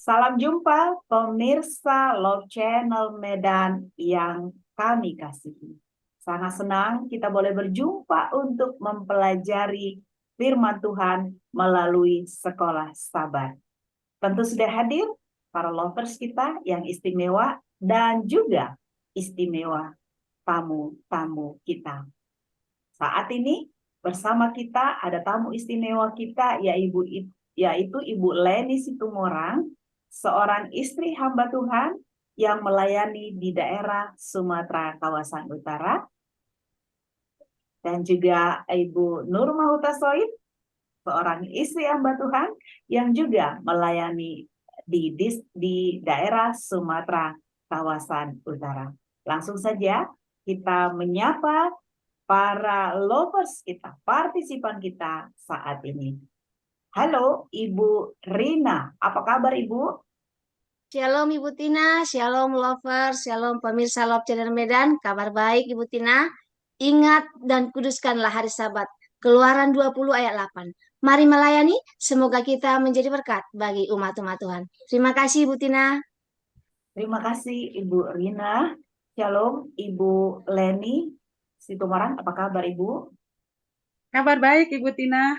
Salam jumpa pemirsa Love Channel Medan yang kami kasihi. Sangat senang kita boleh berjumpa untuk mempelajari firman Tuhan melalui sekolah sabar. Tentu sudah hadir para lovers kita yang istimewa dan juga istimewa tamu-tamu kita. Saat ini bersama kita ada tamu istimewa kita yaitu Ibu Leni Situmorang, seorang istri hamba Tuhan yang melayani di daerah Sumatera kawasan Utara, dan juga Ibu Nur Mahuta Soid, seorang istri hamba Tuhan yang juga melayani di daerah Sumatera kawasan Utara. Langsung saja kita menyapa para lovers kita, partisipan kita saat ini. Halo Ibu Rina, apa kabar Ibu? Shalom Ibu Tina, shalom lovers, shalom pemirsa Love Channel Medan. Kabar baik Ibu Tina. Ingat dan kuduskanlah hari Sabat. Keluaran 20 ayat 8. Mari melayani, semoga kita menjadi berkat bagi umat-umat Tuhan. Terima kasih Ibu Tina. Terima kasih Ibu Rina. Shalom Ibu Leni Situmorang, apa kabar Ibu? Kabar baik Ibu Tina.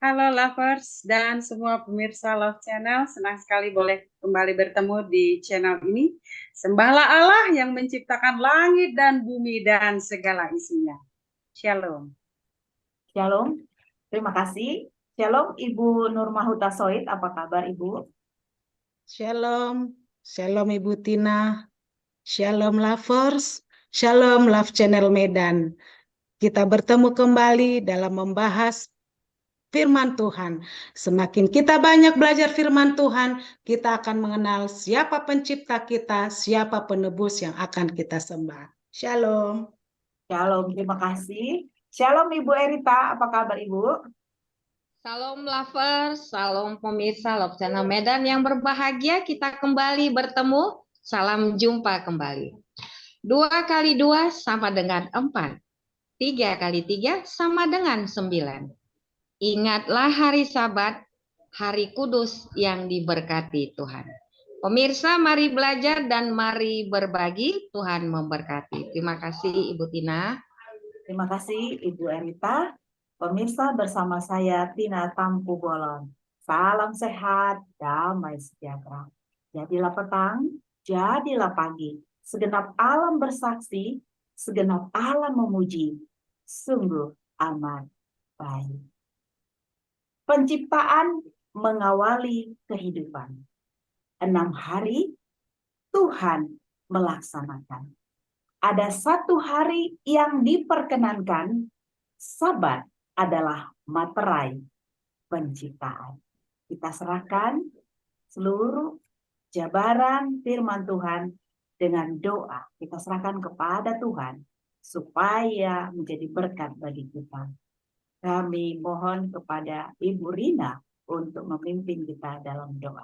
Halo lovers dan semua pemirsa Love Channel, senang sekali boleh kembali bertemu di channel ini. Sembahlah Allah yang menciptakan langit dan bumi dan segala isinya. Shalom. Shalom, terima kasih. Shalom Ibu Nur Mahuta Soid, apa kabar Ibu? Shalom, shalom Ibu Tina, shalom lovers, shalom Love Channel Medan. Kita bertemu kembali dalam membahas firman Tuhan. Semakin kita banyak belajar firman Tuhan, kita akan mengenal siapa pencipta kita, siapa penebus yang akan kita sembah. Shalom. Shalom, terima kasih. Shalom Ibu Erita, apa kabar Ibu? Salam lovers, salam pemirsa Love Channel Medan yang berbahagia, kita kembali bertemu. Salam jumpa kembali. 2 kali 2 sama dengan 4. 3 kali 3 sama dengan 9. Ingatlah hari Sabat, hari kudus yang diberkati Tuhan. Pemirsa, mari belajar dan mari berbagi. Tuhan memberkati. Terima kasih Ibu Tina. Terima kasih Ibu Erita. Pemirsa, bersama saya Tina Tampu Bolon. Salam sehat, damai sejahtera. Jadilah petang, jadilah pagi. Segenap alam bersaksi, segenap alam memuji. Sungguh amat baik. Penciptaan mengawali kehidupan. 6 hari Tuhan melaksanakan. Ada 1 hari yang diperkenankan, Sabat adalah materai penciptaan. Kita serahkan seluruh jabaran firman Tuhan dengan doa. Kita serahkan kepada Tuhan supaya menjadi berkat bagi kita. Kami mohon kepada Ibu Rina untuk memimpin kita dalam doa.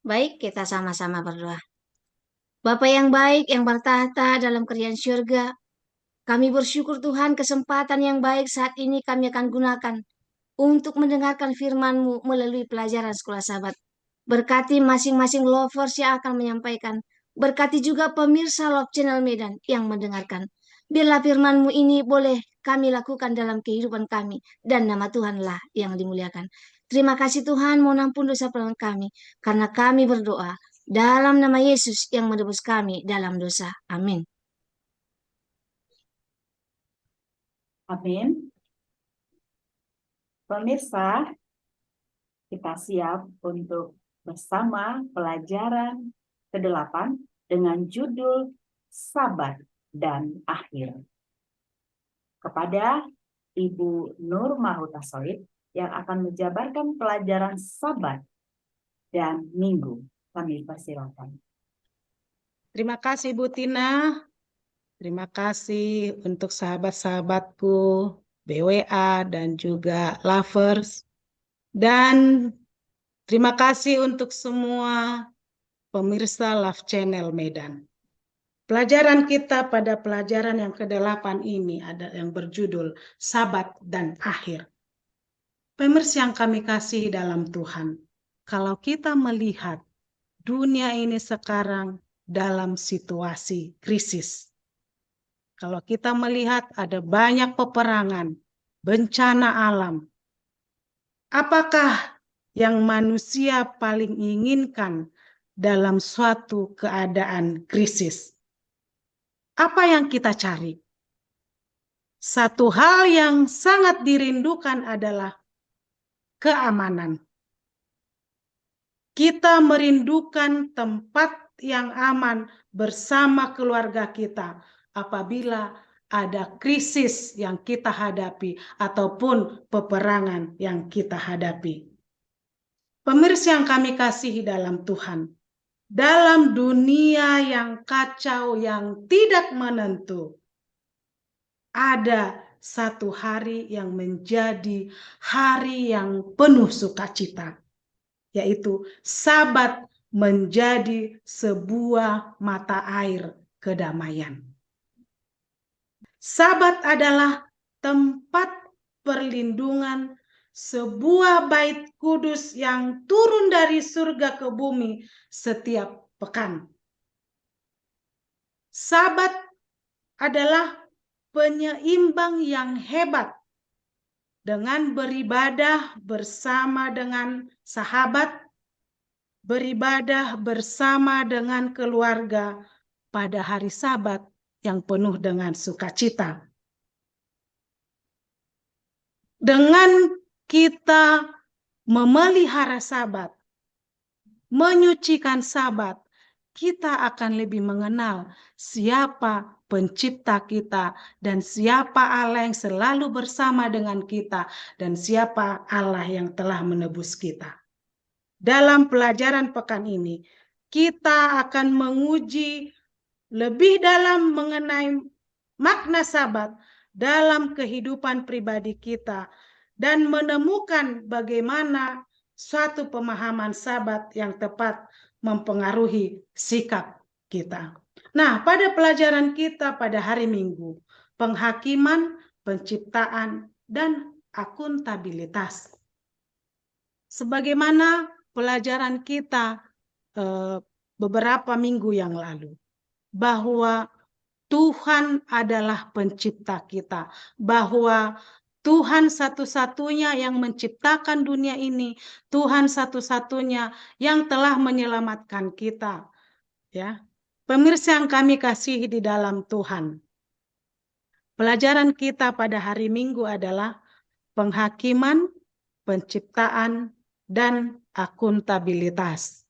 Baik, kita sama-sama berdoa. Bapa yang baik yang bertahta dalam kerajaan surga, kami bersyukur Tuhan kesempatan yang baik saat ini kami akan gunakan untuk mendengarkan firman-Mu melalui pelajaran sekolah sahabat. Berkati masing-masing lovers yang akan menyampaikan. Berkati juga pemirsa Love Channel Medan yang mendengarkan. Biarlah firman-Mu ini boleh kami lakukan dalam kehidupan kami, dan nama Tuhanlah yang dimuliakan. Terima kasih Tuhan, mohon ampun dosa pelanggan kami, karena kami berdoa dalam nama Yesus yang menebus kami dalam dosa. Amin. Amin. Pemirsa, kita siap untuk bersama pelajaran ke-8 dengan judul Sabat dan Akhir. Kepada Ibu Nur Mahuta Soid yang akan menjabarkan pelajaran Sabat dan Minggu. Kami persilakan. Terima kasih Bu Tina. Terima kasih untuk sahabat-sahabatku BWA dan juga lovers. Dan terima kasih untuk semua pemirsa Love Channel Medan. Pelajaran kita pada pelajaran yang ke-8 ini ada yang berjudul Sabat dan Akhir. Pemirsa yang kami kasih dalam Tuhan, kalau kita melihat dunia ini sekarang dalam situasi krisis. Kalau kita melihat ada banyak peperangan, bencana alam, apakah yang manusia paling inginkan dalam suatu keadaan krisis? Apa yang kita cari? Satu hal yang sangat dirindukan adalah keamanan. Kita merindukan tempat yang aman bersama keluarga kita apabila ada krisis yang kita hadapi ataupun peperangan yang kita hadapi. Pemirsa yang kami kasihi dalam Tuhan, dalam dunia yang kacau, yang tidak menentu, ada satu hari yang menjadi hari yang penuh sukacita, yaitu Sabat menjadi sebuah mata air kedamaian. Sabat adalah tempat perlindungan, sebuah bait kudus yang turun dari surga ke bumi setiap pekan. Sabat adalah penyeimbang yang hebat dengan beribadah bersama dengan sahabat, beribadah bersama dengan keluarga pada hari Sabat yang penuh dengan sukacita. Dengan kita memelihara Sabat, menyucikan Sabat, kita akan lebih mengenal siapa pencipta kita dan siapa Allah yang selalu bersama dengan kita dan siapa Allah yang telah menebus kita. Dalam pelajaran pekan ini, kita akan menguji lebih dalam mengenai makna Sabat dalam kehidupan pribadi kita dan menemukan bagaimana suatu pemahaman Sabat yang tepat mempengaruhi sikap kita. Nah, pada pelajaran kita pada hari Minggu, penghakiman, penciptaan, dan akuntabilitas. Sebagaimana pelajaran kita beberapa minggu yang lalu, bahwa Tuhan adalah pencipta kita, bahwa Tuhan satu-satunya yang menciptakan dunia ini, Tuhan satu-satunya yang telah menyelamatkan kita. Ya, pemirsa yang kami kasihi di dalam Tuhan, pelajaran kita pada hari Minggu adalah penghakiman, penciptaan, dan akuntabilitas.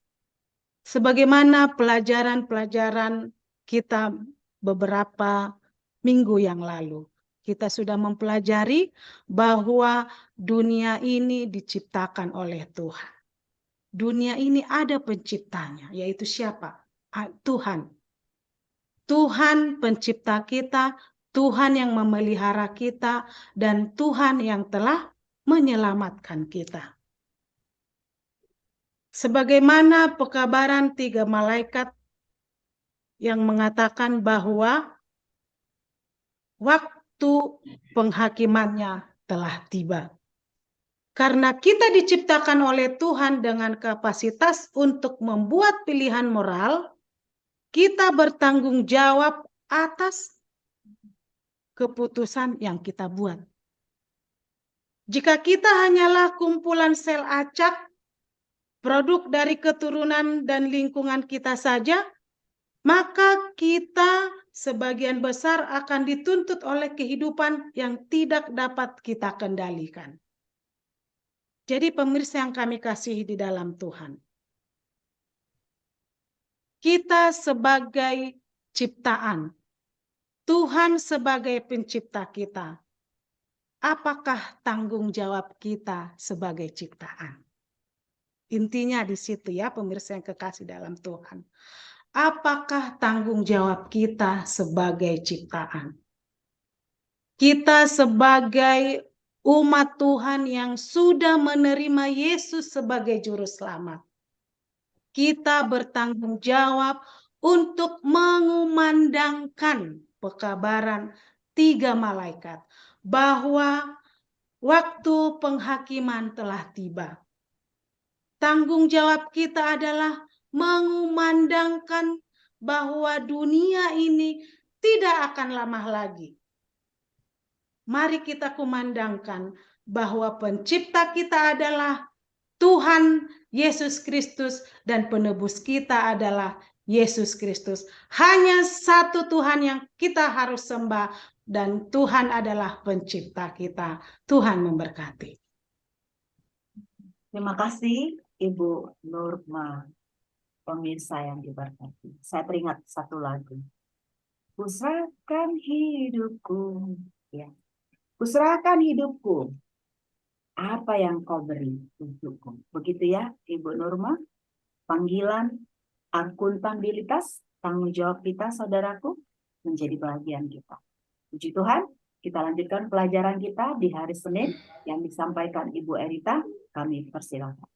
Sebagaimana pelajaran-pelajaran kita beberapa minggu yang lalu, kita sudah mempelajari bahwa dunia ini diciptakan oleh Tuhan. Dunia ini ada penciptanya, yaitu siapa? Tuhan. Tuhan pencipta kita, Tuhan yang memelihara kita, dan Tuhan yang telah menyelamatkan kita. Sebagaimana pekabaran 3 malaikat yang mengatakan bahwa waktu penghakimannya telah tiba. Karena kita diciptakan oleh Tuhan dengan kapasitas untuk membuat pilihan moral, kita bertanggung jawab atas keputusan yang kita buat. Jika kita hanyalah kumpulan sel acak, produk dari keturunan dan lingkungan kita saja, maka kita sebagian besar akan dituntut oleh kehidupan yang tidak dapat kita kendalikan. Jadi pemirsa yang kami kasihi di dalam Tuhan, kita sebagai ciptaan, Tuhan sebagai pencipta kita, apakah tanggung jawab kita sebagai ciptaan? Intinya di situ ya pemirsa yang kekasih dalam Tuhan. Apakah tanggung jawab kita sebagai ciptaan? Kita sebagai umat Tuhan yang sudah menerima Yesus sebagai juru selamat, kita bertanggung jawab untuk mengumandangkan pekabaran 3 malaikat bahwa waktu penghakiman telah tiba. tanggung jawab kita adalah mengumandangkan bahwa dunia ini tidak akan lama lagi. Mari kita kumandangkan bahwa pencipta kita adalah Tuhan Yesus Kristus dan penebus kita adalah Yesus Kristus. Hanya satu Tuhan yang kita harus sembah dan Tuhan adalah pencipta kita. Tuhan memberkati. Terima kasih Ibu Nurma, pemirsa yang diberkati. Saya teringat satu lagu. Kuserahkan hidupku, ya. Kuserahkan hidupku. Apa yang kau beri untukku? Begitu ya, Ibu Nurma. Panggilan akuntabilitas, tanggung jawab kita, saudaraku, menjadi bagian kita. Puji Tuhan, kita lanjutkan pelajaran kita di hari Senin yang disampaikan Ibu Erita. Kami persilakan.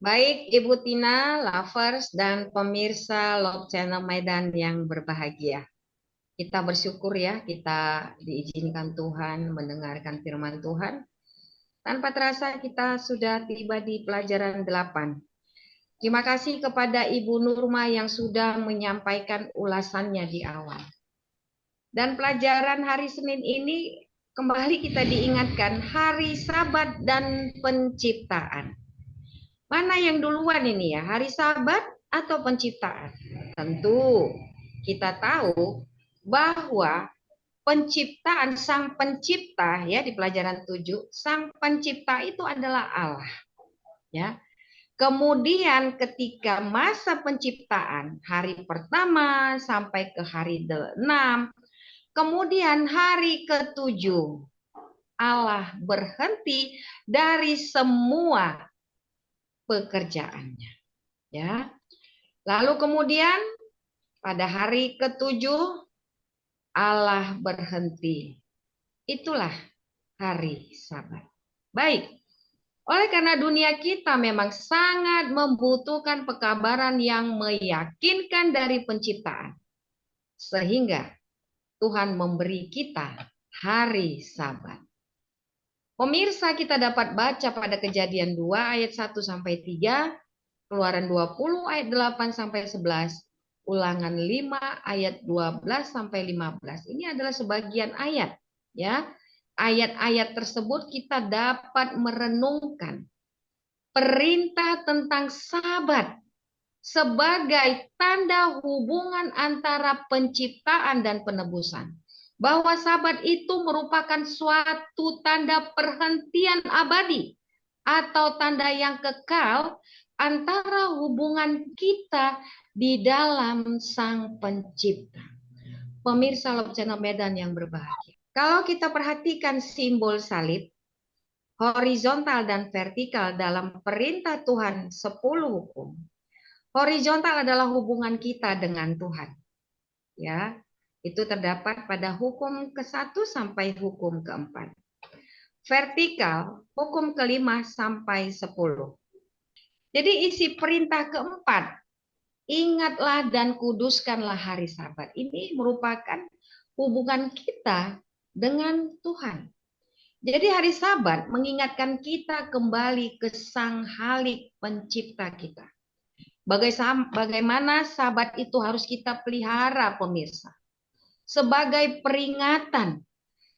Baik Ibu Tina, lovers, dan pemirsa Love Channel Medan yang berbahagia. Kita bersyukur ya, kita diizinkan Tuhan mendengarkan firman Tuhan. Tanpa terasa kita sudah tiba di pelajaran 8. Terima kasih kepada Ibu Nurma yang sudah menyampaikan ulasannya di awal. Dan pelajaran hari Senin ini kembali kita diingatkan hari Sabat dan penciptaan. Mana yang duluan ini ya, hari Sabat atau penciptaan? Tentu kita tahu bahwa penciptaan sang pencipta ya di pelajaran 7, sang pencipta itu adalah Allah. Ya. Kemudian ketika masa penciptaan hari pertama sampai ke hari 6, kemudian hari ke-7 Allah berhenti dari semua pekerjaannya. Ya. Lalu kemudian pada hari ke-7 Allah berhenti. Itulah hari Sabat. Baik. Oleh karena dunia kita memang sangat membutuhkan pekabaran yang meyakinkan dari penciptaan. Sehingga Tuhan memberi kita hari Sabat. Pemirsa, kita dapat baca pada Kejadian 2 ayat 1-3, Keluaran 20 ayat 8-11, Ulangan 5 ayat 12-15. Ini adalah sebagian ayat, ya. Ayat-ayat tersebut kita dapat merenungkan perintah tentang Sabat sebagai tanda hubungan antara penciptaan dan penebusan. Bahwa Sabat itu merupakan suatu tanda perhentian abadi atau tanda yang kekal antara hubungan kita di dalam Sang Pencipta. Pemirsa Love Channel Medan yang berbahagia. Kalau kita perhatikan simbol salib, horizontal dan vertikal dalam perintah Tuhan 10 hukum. Horizontal adalah hubungan kita dengan Tuhan. Ya, itu terdapat pada hukum ke-1 sampai hukum ke-4. Vertikal, hukum ke-5 sampai 10. Jadi isi perintah ke-4, ingatlah dan kuduskanlah hari Sabat. Ini merupakan hubungan kita dengan Tuhan. Jadi hari Sabat mengingatkan kita kembali ke Sang Halik pencipta kita. Bagaimana Sabat itu harus kita pelihara, pemirsa. Sebagai peringatan,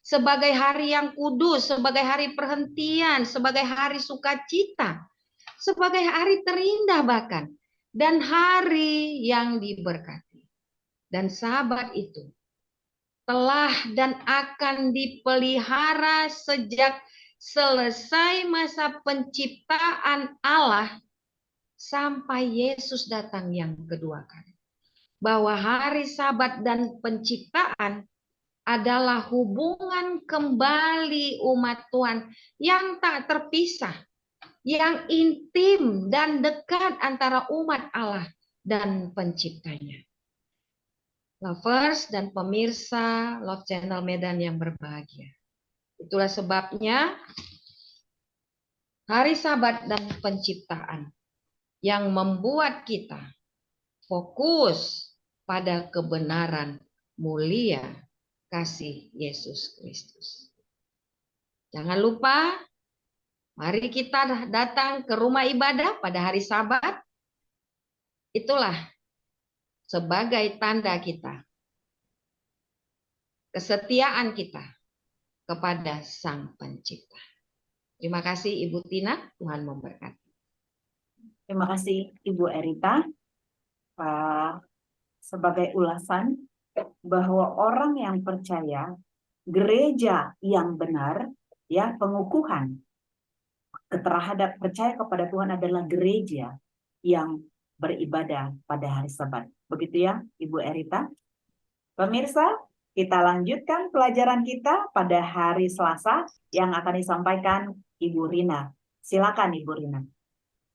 sebagai hari yang kudus, sebagai hari perhentian, sebagai hari sukacita, sebagai hari terindah bahkan, dan hari yang diberkati. Dan Sabat itu telah dan akan dipelihara sejak selesai masa penciptaan Allah sampai Yesus datang yang kedua kali. Bahwa hari Sabat dan penciptaan adalah hubungan kembali umat Tuhan yang tak terpisah, yang intim dan dekat antara umat Allah dan penciptanya. Lovers dan pemirsa Love Channel Medan yang berbahagia. Itulah sebabnya hari Sabat dan penciptaan yang membuat kita fokus pada kebenaran mulia kasih Yesus Kristus. Jangan lupa Mari kita datang ke rumah ibadah pada hari Sabat. Itulah sebagai tanda kita, kesetiaan kita kepada Sang Pencipta. Terima kasih Ibu Tina, Tuhan memberkati. Terima kasih Ibu Erita sebagai ulasan bahwa orang yang percaya, gereja yang benar, ya, pengukuhan terhadap percaya kepada Tuhan adalah gereja yang beribadah pada hari Sabat. Begitu ya Ibu Erita. Pemirsa, kita lanjutkan pelajaran kita pada hari Selasa yang akan disampaikan Ibu Rina. Silakan Ibu Rina.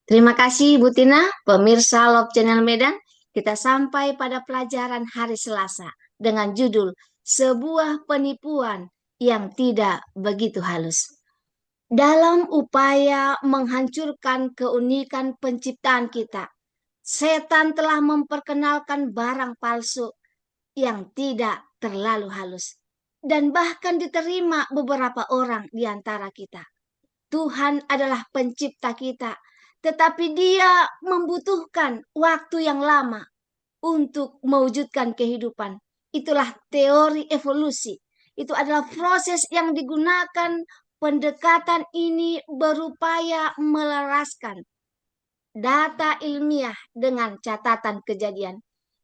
Terima kasih Ibu Tina, pemirsa Love Channel Medan. Kita sampai pada pelajaran hari Selasa dengan judul Sebuah Penipuan yang Tidak Begitu Halus. Dalam upaya menghancurkan keunikan penciptaan kita, setan telah memperkenalkan barang palsu yang tidak terlalu halus dan bahkan diterima beberapa orang di antara kita. Tuhan adalah pencipta kita, tetapi Dia membutuhkan waktu yang lama untuk mewujudkan kehidupan. Itulah teori evolusi. Itu adalah proses yang digunakan. Pendekatan ini berupaya melaraskan data ilmiah dengan catatan kejadian.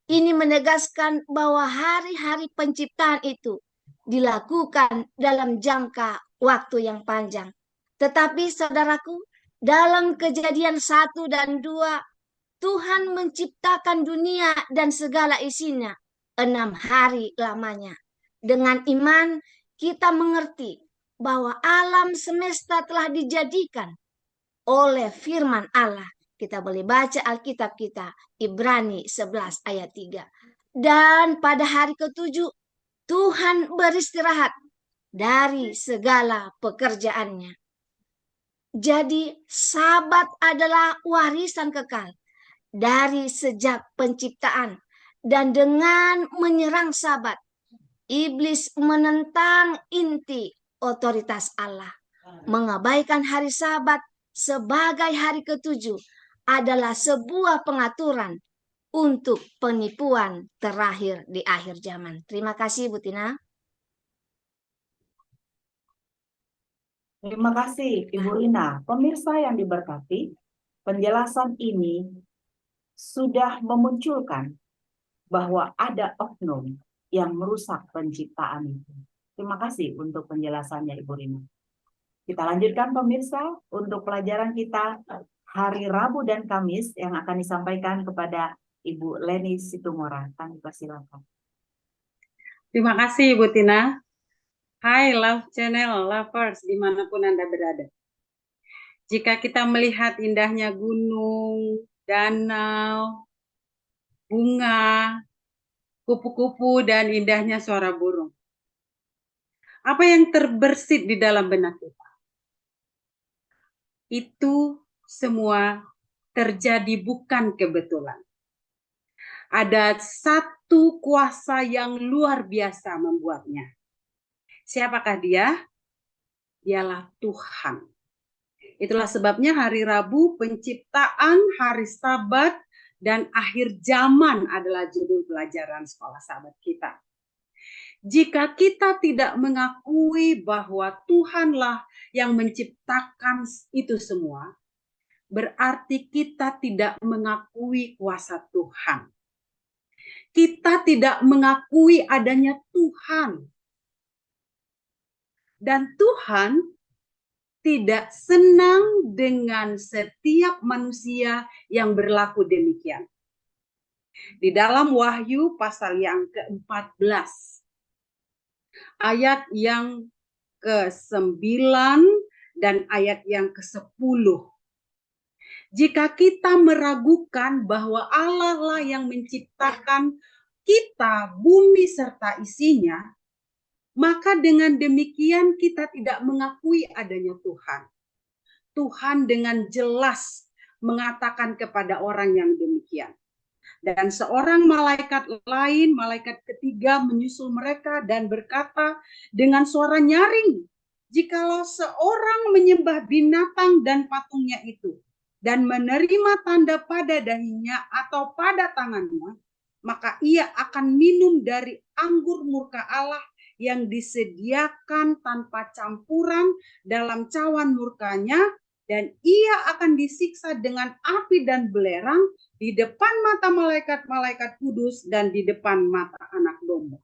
Ini menegaskan bahwa hari-hari penciptaan itu dilakukan dalam jangka waktu yang panjang. Tetapi saudaraku, dalam Kejadian 1 dan 2, Tuhan menciptakan dunia dan segala isinya 6 hari lamanya. Dengan iman kita mengerti bahwa alam semesta telah dijadikan oleh firman Allah. Kita boleh baca Alkitab kita, Ibrani 11 ayat 3. Dan pada hari ke-7, Tuhan beristirahat dari segala pekerjaannya. Jadi Sabat adalah warisan kekal dari sejak penciptaan. Dan dengan menyerang Sabat, iblis menentang inti otoritas Allah. Mengabaikan hari Sabat sebagai hari ke-7 adalah sebuah pengaturan untuk penipuan terakhir di akhir zaman. Terima kasih Bu Tina. Terima kasih Ibu Rina. Pemirsa yang diberkati, penjelasan ini sudah memunculkan bahwa ada oknum yang merusak penciptaan itu. Terima kasih untuk penjelasannya Ibu Rina. Kita lanjutkan pemirsa untuk pelajaran kita hari Rabu dan Kamis yang akan disampaikan kepada Ibu Leni Situmora. Kami persilakan. Terima kasih Ibu Tina. Hai Love Channel Lovers dimanapun Anda berada. Jika kita melihat indahnya gunung, danau, bunga, kupu-kupu, dan indahnya suara burung, apa yang terbersit di dalam benak kita? Itu semua terjadi bukan kebetulan. Ada satu kuasa yang luar biasa membuatnya. Siapakah dia? Dialah Tuhan. Itulah sebabnya hari Rabu, penciptaan, hari Sabat, dan akhir zaman adalah judul pelajaran sekolah Sabat kita. Jika kita tidak mengakui bahwa Tuhanlah yang menciptakan itu semua, berarti kita tidak mengakui kuasa Tuhan. Kita tidak mengakui adanya Tuhan. Dan Tuhan tidak senang dengan setiap manusia yang berlaku demikian. Di dalam Wahyu pasal yang ke-14, ayat yang ke-9 dan ayat yang ke-10. Jika kita meragukan bahwa Allah lah yang menciptakan kita, bumi serta isinya, maka dengan demikian kita tidak mengakui adanya Tuhan. Tuhan dengan jelas mengatakan kepada orang yang demikian. Dan seorang malaikat lain, malaikat ketiga menyusul mereka dan berkata dengan suara nyaring, jikalau seorang menyembah binatang dan patungnya itu, dan menerima tanda pada dahinya atau pada tangannya, maka ia akan minum dari anggur murka Allah yang disediakan tanpa campuran dalam cawan murkanya, dan ia akan disiksa dengan api dan belerang di depan mata malaikat-malaikat kudus dan di depan mata Anak Domba.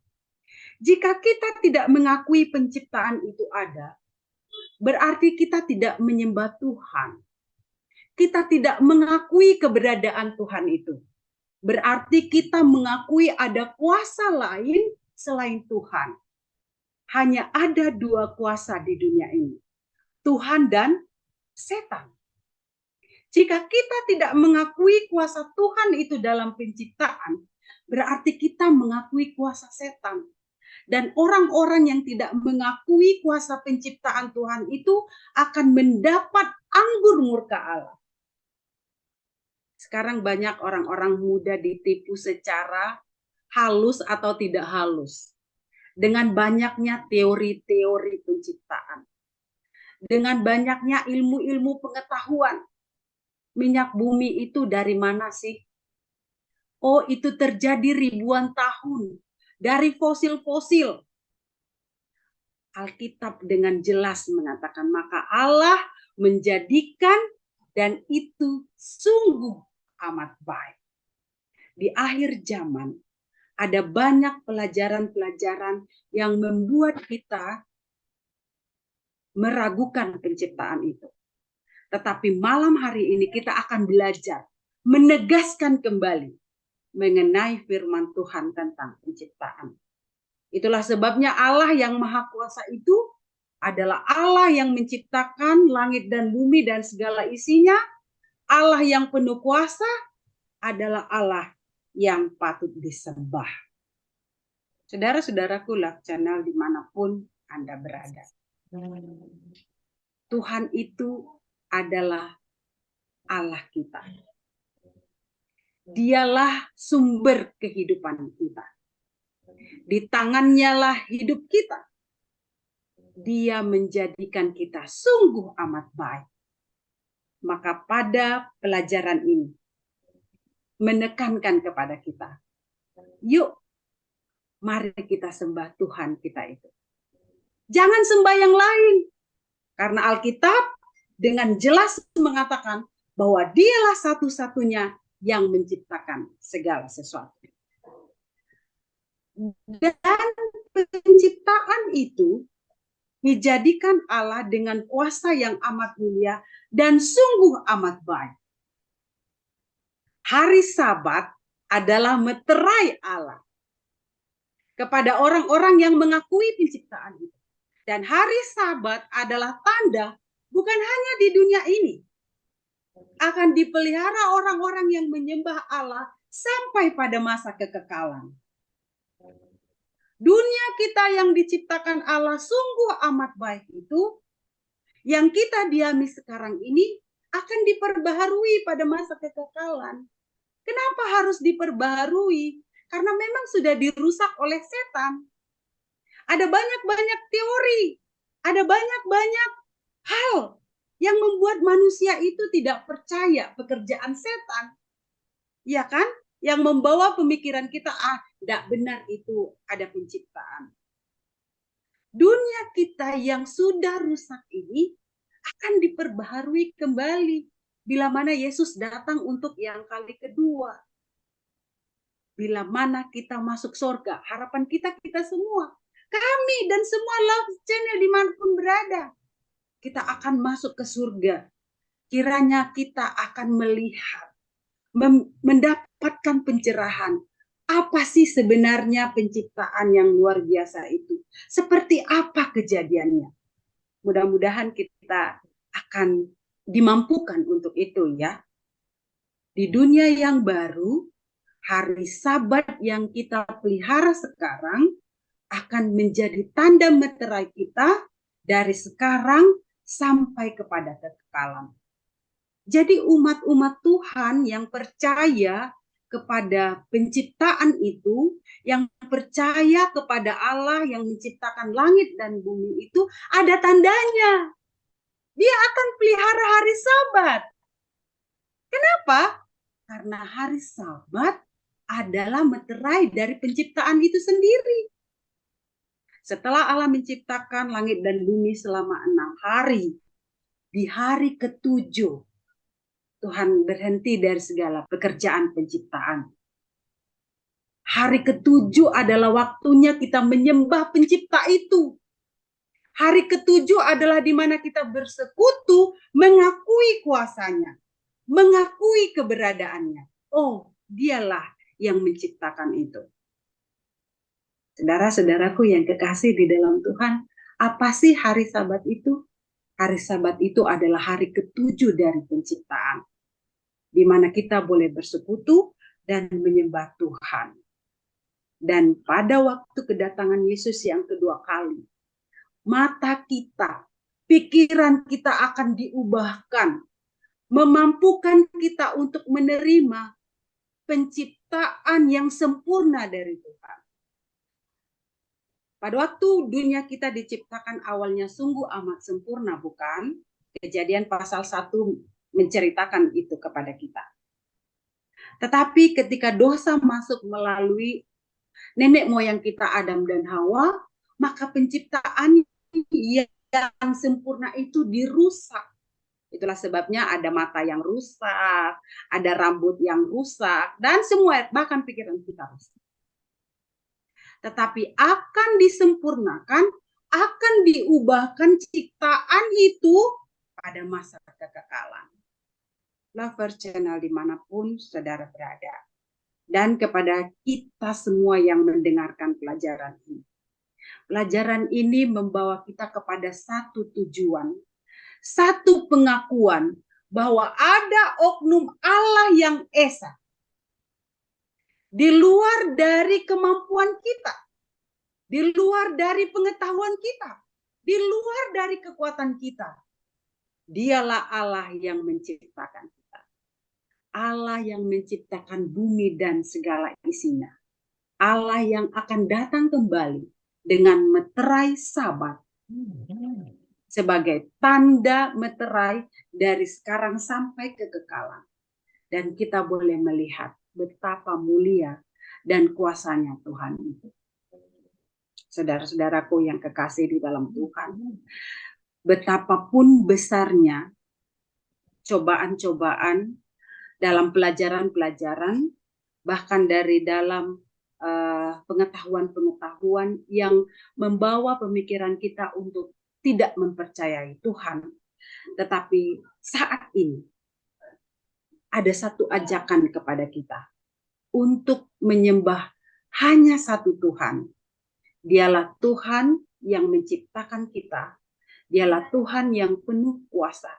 Jika kita tidak mengakui penciptaan itu ada, berarti kita tidak menyembah Tuhan. Kita tidak mengakui keberadaan Tuhan itu. Berarti kita mengakui ada kuasa lain selain Tuhan. Hanya ada dua kuasa di dunia ini, Tuhan dan setan. Jika kita tidak mengakui kuasa Tuhan itu dalam penciptaan, berarti kita mengakui kuasa setan. Dan orang-orang yang tidak mengakui kuasa penciptaan Tuhan itu akan mendapat anggur murka Allah. Sekarang banyak orang-orang muda ditipu secara halus atau tidak halus. Dengan banyaknya teori-teori penciptaan. Dengan banyaknya ilmu-ilmu pengetahuan. Minyak bumi itu dari mana sih? Oh, itu terjadi ribuan tahun. Dari fosil-fosil. Alkitab dengan jelas mengatakan, maka Allah menjadikan dan itu sungguh amat baik. Di akhir zaman, ada banyak pelajaran-pelajaran yang membuat kita meragukan penciptaan itu. Tetapi malam hari ini kita akan belajar, menegaskan kembali mengenai firman Tuhan tentang penciptaan. Itulah sebabnya Allah yang Maha Kuasa itu adalah Allah yang menciptakan langit dan bumi dan segala isinya. Allah yang penuh kuasa adalah Allah yang patut disembah. Saudara-saudaraku Love Channel dimanapun Anda berada. Tuhan itu adalah Allah kita. Dialah sumber kehidupan kita. Di tangannya lah hidup kita. Dia menjadikan kita sungguh amat baik. Maka pada pelajaran ini, menekankan kepada kita, yuk, mari kita sembah Tuhan kita itu. Jangan sembah yang lain. Karena Alkitab dengan jelas mengatakan bahwa dialah satu-satunya yang menciptakan segala sesuatu. Dan penciptaan itu dijadikan Allah dengan kuasa yang amat mulia dan sungguh amat baik. Hari Sabat adalah meterai Allah kepada orang-orang yang mengakui penciptaan itu. Dan hari Sabat adalah tanda bukan hanya di dunia ini. Akan dipelihara orang-orang yang menyembah Allah sampai pada masa kekekalan. Dunia kita yang diciptakan Allah sungguh amat baik itu, yang kita diami sekarang ini akan diperbaharui pada masa kekekalan. Kenapa harus diperbaharui? Karena memang sudah dirusak oleh setan. Ada banyak-banyak teori, ada banyak-banyak hal yang membuat manusia itu tidak percaya pekerjaan setan. Ya kan? Yang membawa pemikiran kita, tidak benar itu ada penciptaan. Dunia kita yang sudah rusak ini akan diperbaharui kembali bila mana Yesus datang untuk yang kali kedua. Bila mana kita masuk surga, harapan kita semua. Kami dan semua Love Channel dimanapun berada. Kita akan masuk ke surga. Kiranya kita akan melihat, mendapatkan pencerahan. Apa sih sebenarnya penciptaan yang luar biasa itu? Seperti apa kejadiannya? Mudah-mudahan kita akan dimampukan untuk itu ya. Di dunia yang baru, hari Sabat yang kita pelihara sekarang akan menjadi tanda meterai kita dari sekarang sampai kepada kekekalan. Jadi umat-umat Tuhan yang percaya kepada penciptaan itu, yang percaya kepada Allah yang menciptakan langit dan bumi itu, ada tandanya. Dia akan pelihara hari Sabat. Kenapa? Karena hari Sabat adalah meterai dari penciptaan itu sendiri. Setelah Allah menciptakan langit dan bumi selama 6 hari, di hari ke-7, Tuhan berhenti dari segala pekerjaan penciptaan. Hari ke-7 adalah waktunya kita menyembah pencipta itu. Hari ke-7 adalah di mana kita bersekutu, mengakui kuasanya, mengakui keberadaannya. Oh, dialah yang menciptakan itu. Saudara-saudaraku yang kekasih di dalam Tuhan, apa sih hari Sabat itu? Hari Sabat itu adalah hari ke-7 dari penciptaan, di mana kita boleh bersekutu dan menyembah Tuhan. Dan pada waktu kedatangan Yesus yang kedua kali, mata kita, pikiran kita akan diubahkan, memampukan kita untuk menerima penciptaan yang sempurna dari Tuhan. Pada waktu dunia kita diciptakan awalnya sungguh amat sempurna, bukan? Kejadian pasal 1 menceritakan itu kepada kita. Tetapi ketika dosa masuk melalui nenek moyang kita Adam dan Hawa, maka penciptaan yang sempurna itu dirusak. Itulah sebabnya ada mata yang rusak, ada rambut yang rusak, dan semua bahkan pikiran kita rusak. Tetapi akan disempurnakan, akan diubahkan ciptaan itu pada masa kekekalan. Lover Channel dimanapun saudara berada, dan kepada kita semua yang mendengarkan pelajaran ini. Pelajaran ini membawa kita kepada satu tujuan, satu pengakuan bahwa ada oknum Allah yang esa, di luar dari kemampuan kita, di luar dari pengetahuan kita, di luar dari kekuatan kita. Dialah Allah yang menciptakan kita. Allah yang menciptakan bumi dan segala isinya. Allah yang akan datang kembali dengan meterai Sabat sebagai tanda meterai dari sekarang sampai kekekalan. Dan kita boleh melihat betapa mulia dan kuasanya Tuhan itu. Saudara-saudaraku yang kekasih di dalam Tuhan, betapapun besarnya cobaan-cobaan dalam pelajaran-pelajaran, bahkan dari dalam pengetahuan-pengetahuan yang membawa pemikiran kita untuk tidak mempercayai Tuhan. Tetapi saat ini ada satu ajakan kepada kita untuk menyembah hanya satu Tuhan. Dialah Tuhan yang menciptakan kita. Dialah Tuhan yang penuh kuasa.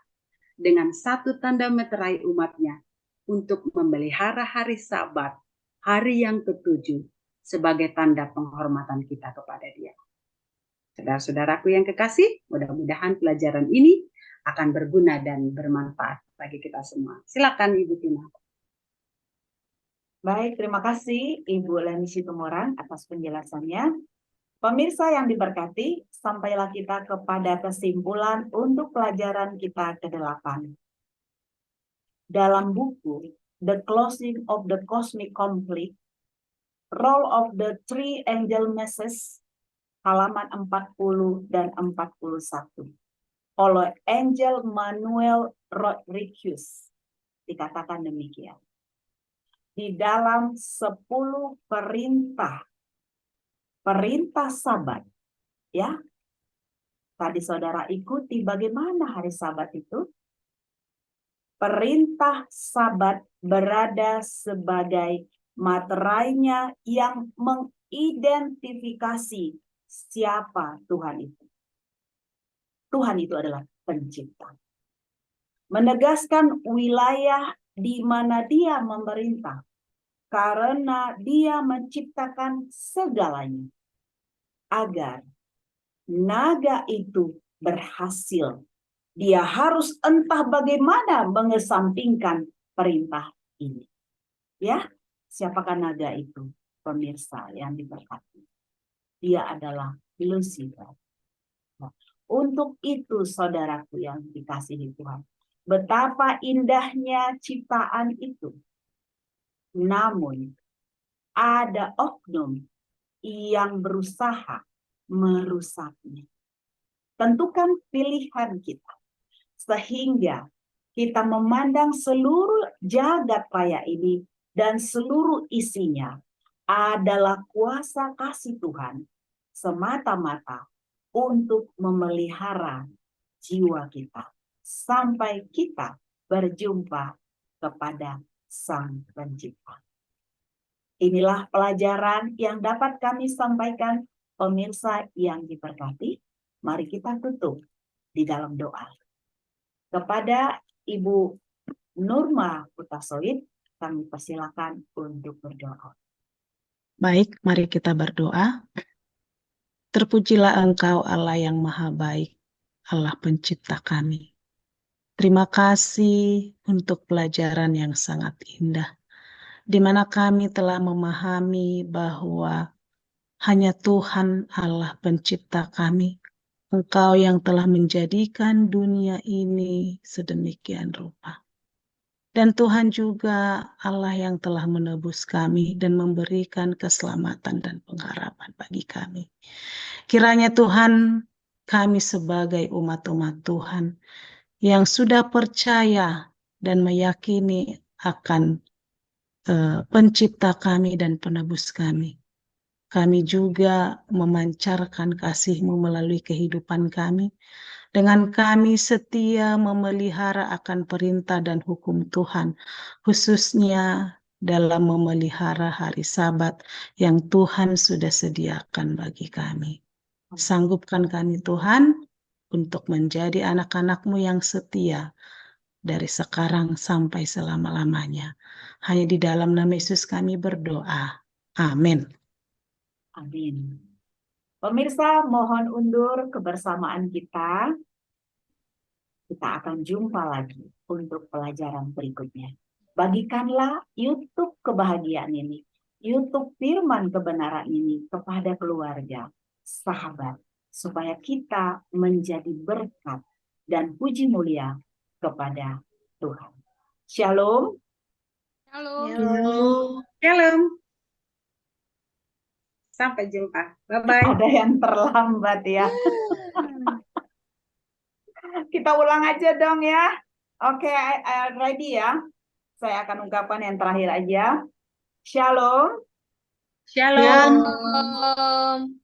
Dengan satu tanda meterai umatnya untuk memelihara hari Sabat, hari yang ke-7, sebagai tanda penghormatan kita kepada Dia. Saudara-saudaraku yang kekasih, mudah-mudahan pelajaran ini akan berguna dan bermanfaat bagi kita semua. Silakan Ibu Tina. Baik, terima kasih Ibu Leni Situmorang atas penjelasannya. Pemirsa yang diberkati, sampailah kita kepada kesimpulan untuk pelajaran kita ke-8. Dalam buku The Closing of the Cosmic Conflict, Role of the Three Angel Messages, halaman 40 dan 41, oleh Angel Manuel Rodriguez, dikatakan demikian. Di dalam 10 perintah Sabat, ya. Tadi saudara ikuti bagaimana hari Sabat itu. Perintah Sabat berada sebagai materainya yang mengidentifikasi siapa Tuhan itu. Tuhan itu adalah pencipta. Menegaskan wilayah di mana Dia memerintah, karena Dia menciptakan segalanya agar naga itu berhasil. Dia harus entah bagaimana mengesampingkan perintah ini. Ya, Siapakah naga itu, pemirsa yang diberkati? Dia adalah Lucifer. Nah, untuk itu saudaraku yang dikasihi Tuhan, betapa indahnya ciptaan itu. Namun ada oknum yang berusaha merusaknya. Tentukan pilihan kita sehingga kita memandang seluruh jagat raya ini dan seluruh isinya adalah kuasa kasih Tuhan semata-mata untuk memelihara jiwa kita sampai kita berjumpa kepada Sang Pencipta. Inilah pelajaran yang dapat kami sampaikan, pemirsa yang diberkati. Mari kita tutup di dalam doa. Kepada Ibu Nurma Putasoid, kami persilakan untuk berdoa. Baik, mari kita berdoa. Terpujilah Engkau Allah yang maha baik, Allah pencipta kami. Terima kasih untuk pelajaran yang sangat indah, di mana kami telah memahami bahwa hanya Tuhan Allah pencipta kami. Engkau yang telah menjadikan dunia ini sedemikian rupa. Dan Tuhan juga Allah yang telah menebus kami dan memberikan keselamatan dan pengharapan bagi kami. Kiranya Tuhan, kami sebagai umat-umat Tuhan yang sudah percaya dan meyakini akan pencipta kami dan penebus kami. Kami juga memancarkan kasih-Mu melalui kehidupan kami. Dengan kami setia memelihara akan perintah dan hukum Tuhan, khususnya dalam memelihara hari Sabat yang Tuhan sudah sediakan bagi kami. Sanggupkan kami Tuhan untuk menjadi anak-anak-Mu yang setia dari sekarang sampai selama-lamanya. Hanya di dalam nama Yesus kami berdoa. Amin. Amin. Pemirsa, mohon undur kebersamaan kita. Kita akan jumpa lagi untuk pelajaran berikutnya. Bagikanlah YouTube kebahagiaan ini, YouTube firman kebenaran ini kepada keluarga, sahabat, supaya kita menjadi berkat dan puji mulia kepada Tuhan. Shalom. Halo. Shalom. Sampai jumpa. Bye-bye. Ada yang terlambat ya. Kita ulang aja dong ya. Oke, ready ya. Saya akan ungkapkan yang terakhir aja. Shalom. Shalom. Shalom.